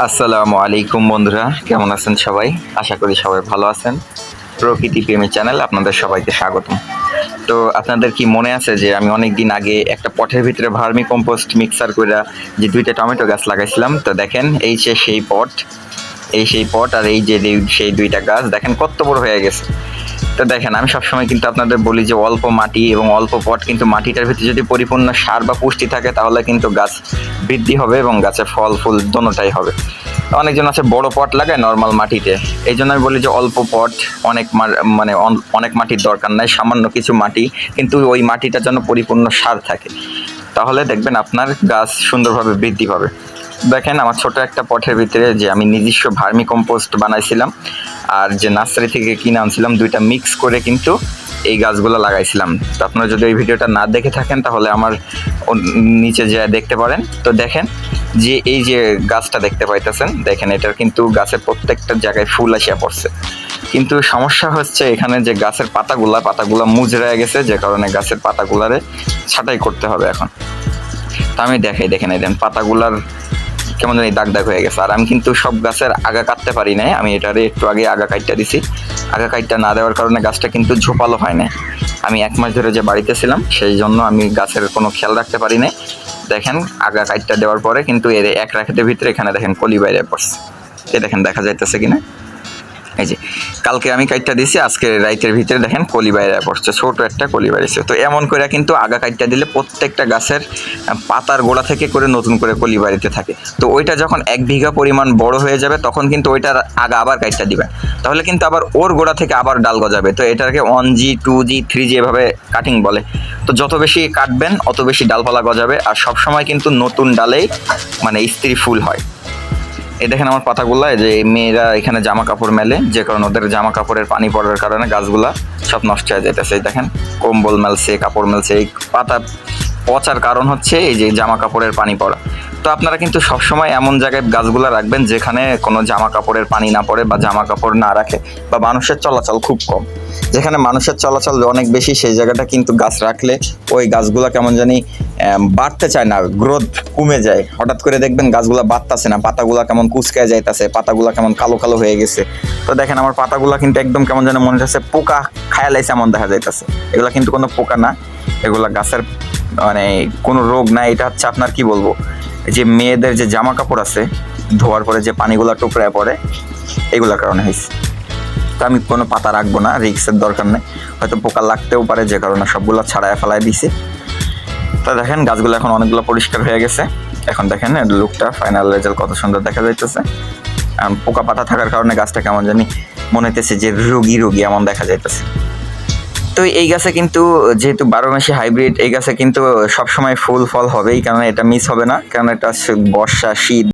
আসসালামু আলাইকুম বন্ধুরা, কেমন আছেন সবাই? আশা করি সবাই ভালো আছেন। প্রকৃতি প্রেমী চ্যানেল আপনাদের সবাইকে স্বাগতম। তো আপনাদের কি মনে আছে যে আমি অনেক দিন আগে একটা পটের ভিতরে ভার্মি কম্পোস্ট মিক্সার কইরা যে ২টা টমেটো গাছ লাগাইছিলাম? তো দেখেন এই যে সেই পট, আর এই যে সেই ২টা গাছ দেখেন কত বড় হয়ে গেছে। তো দেখেন আমি সবসময় কিন্তু আপনাদের বলি যে অল্প মাটি এবং অল্প পট, কিন্তু মাটিটার ভিতরে যদি পরিপূর্ণ সার বা পুষ্টি থাকে তাহলে কিন্তু গাছ বৃদ্ধি হবে এবং গাছে ফল ফুল দোনোটাই হবে। অনেকজন আছে বড় পট লাগায় নর্মাল মাটিতে, এই জন্য আমি বলি যে অল্প পট, মানে অনেক মাটির দরকার নাই, সামান্য কিছু মাটি, কিন্তু ওই মাটিটার জন্য পরিপূর্ণ সার থাকে, তাহলে দেখবেন আপনার গাছ সুন্দরভাবে বৃদ্ধি পাবে। দেখেন আমার ছোট একটা পটের ভিতরে যে আমি নিজস্ব ভার্মি কম্পোস্ট বানাইছিলাম আর যে নার্সারি থেকে কিনে আনছিলাম, ২টা মিক্স করে কিন্তু এই গাছগুলো লাগাইছিলাম। তো আপনারা যদি এই ভিডিওটা না দেখে থাকেন তাহলে আমার নিচে যে দেখতে পারেন। তো দেখেন যে এই যে গাছটা দেখতে পাইতেছেন, দেখেন এটার কিন্তু গাছের প্রত্যেকটা জায়গায় ফুল আসিয়া পড়ছে, কিন্তু সমস্যা হচ্ছে এখানে যে গাছের পাতাগুলা মুজড়ায় গেছে, যে কারণে গাছের পাতাগুলারে ছাঁটাই করতে হবে এখন। তা আমি দেখেন এই দেন পাতাগুলার কেমন জানি দাগ দাগ হয়ে গেছে। আর আমি কিন্তু সব গাছের আগা কাটতে পারি নাই, আমি এটারে একটু আগে আগা কাটটা দিছি। আগা কাটটা না দেওয়ার কারণে গাছটা কিন্তু ঝোপালো হয় না। আমি ১ মাস ধরে যে বাড়িতে ছিলাম সেই জন্য আমি গাছের কোনো খেয়াল রাখতে পারি নাই। দেখেন আগা কাটটা দেওয়ার পরে কিন্তু এর এক রাখাতের ভিতরে এখানে দেখেন কলি বাইরে পড়ছে। এ দেখেন দেখা যাইতেছে কিনা, এই যে কালকে আমি কাইটটা দিছি, আজকে রাইতের ভিতরে দেখেন কলি বাইরে পড়ছে, ছোট একটা কলি বাইরেছে। তো এমন করে কিন্তু আগা কাইটটা দিলে প্রত্যেকটা গাছের পাতার গোড়া থেকে করে নতুন করে কলি বাড়িতে থাকে। তো ওইটা যখন ১ বিঘা পরিমাণ বড় হয়ে যাবে তখন কিন্তু ওইটার আগা আবার কাইটটা দিবে, তাহলে কিন্তু আবার ওর গোড়া থেকে আবার ডাল গজাবে। তো এটাকে 1G 2G 3G এভাবে কাটিং বলে। তো যত বেশি কাটবেন অত বেশি ডালপালা গজাবে, আর সবসময় কিন্তু নতুন ডালেই মানে স্ত্রী ফুল হয়। এই দেখেন আমার পাতাগুলা, যে মেয়েরা এখানে জামা কাপড় মেলে, যে কারণে ওদের জামা কাপড়ের পানি পড়ার কারণে গাছগুলা সব নষ্ট হয়ে যাইতেছে। এই দেখেন কম্বল মেলছে, কাপড় মেলছে, এই পাতা পচার কারণ হচ্ছে এই যে জামা কাপড়ের পানি পড়া। তো আপনারা কিন্তু সবসময় এমন জায়গায় গাছগুলা রাখবেন যেখানে কোনো জামা কাপড়ের পানি না পড়ে বা জামা কাপড় না রাখে বা মানুষের চলাচল খুব কম। যেখানে মানুষের চলাচল অনেক বেশি সেই জায়গাটা কিন্তু গাছ রাখলে ওই গাছগুলা কেমন জানি বাড়তে চায় না, গ্রোথ কমে যায়। হঠাৎ করে দেখবেন গাছগুলা বাড়তেছে না, পাতাগুলা কেমন কুচকায় যাইতেছে, পাতাগুলা কেমন কালো কালো হয়ে গেছে। তো দেখেন আমার পাতাগুলা কিন্তু একদম কেমন যেন মনে হচ্ছে পোকা খায়া লাইছে এমন দেখা যাইতেছে। এগুলা কিন্তু কোনো পোকা না, এগুলা গাছের মানে কোনো রোগ না। এটা হচ্ছে আপনার কি বলবো, যে মেয়েদের যে জামা কাপড় আছে ধোয়ার পরে যে পানিগুলা টুকরায় পড়ে, এগুলোর কারণে হয়েছে। তো আমি কোনো পাতা রাখবো না, রিক্সের দরকার নেই, হয়তো পোকা লাগতেও পারে, যে কারণে সবগুলো ছাড়ায় ফেলায় দিছে। তো দেখেন গাছগুলো এখন অনেকগুলো পরিষ্কার হয়ে গেছে। এখন দেখেন লুকটা, ফাইনাল রেজাল্ট কত সুন্দর দেখা যাইতেছে। পোকা পাতা থাকার কারণে গাছটা কেমন জানি মনে হইতেছে যে রোগী এমন দেখা যাইতেছে। তো এই গাছে কিন্তু যেহেতু ১২ মাসি হাইব্রিড, এই গাছে কিন্তু সবসময় ফুল ফল হবেই, কারণ এটা মিস হবে না, কারণ এটা বর্ষা শীত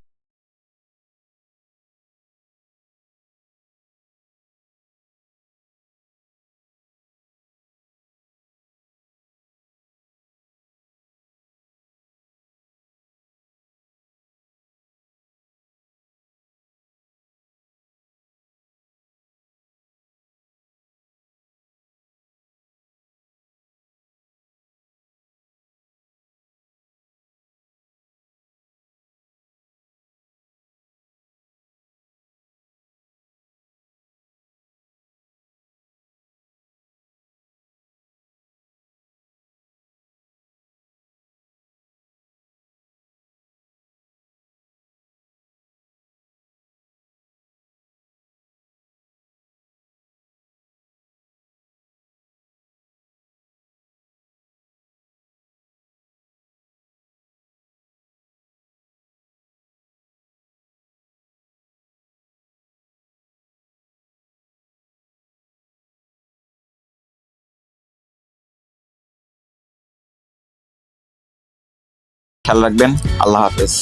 খেয়াল রাখবেন। আল্লাহ হাফেজ।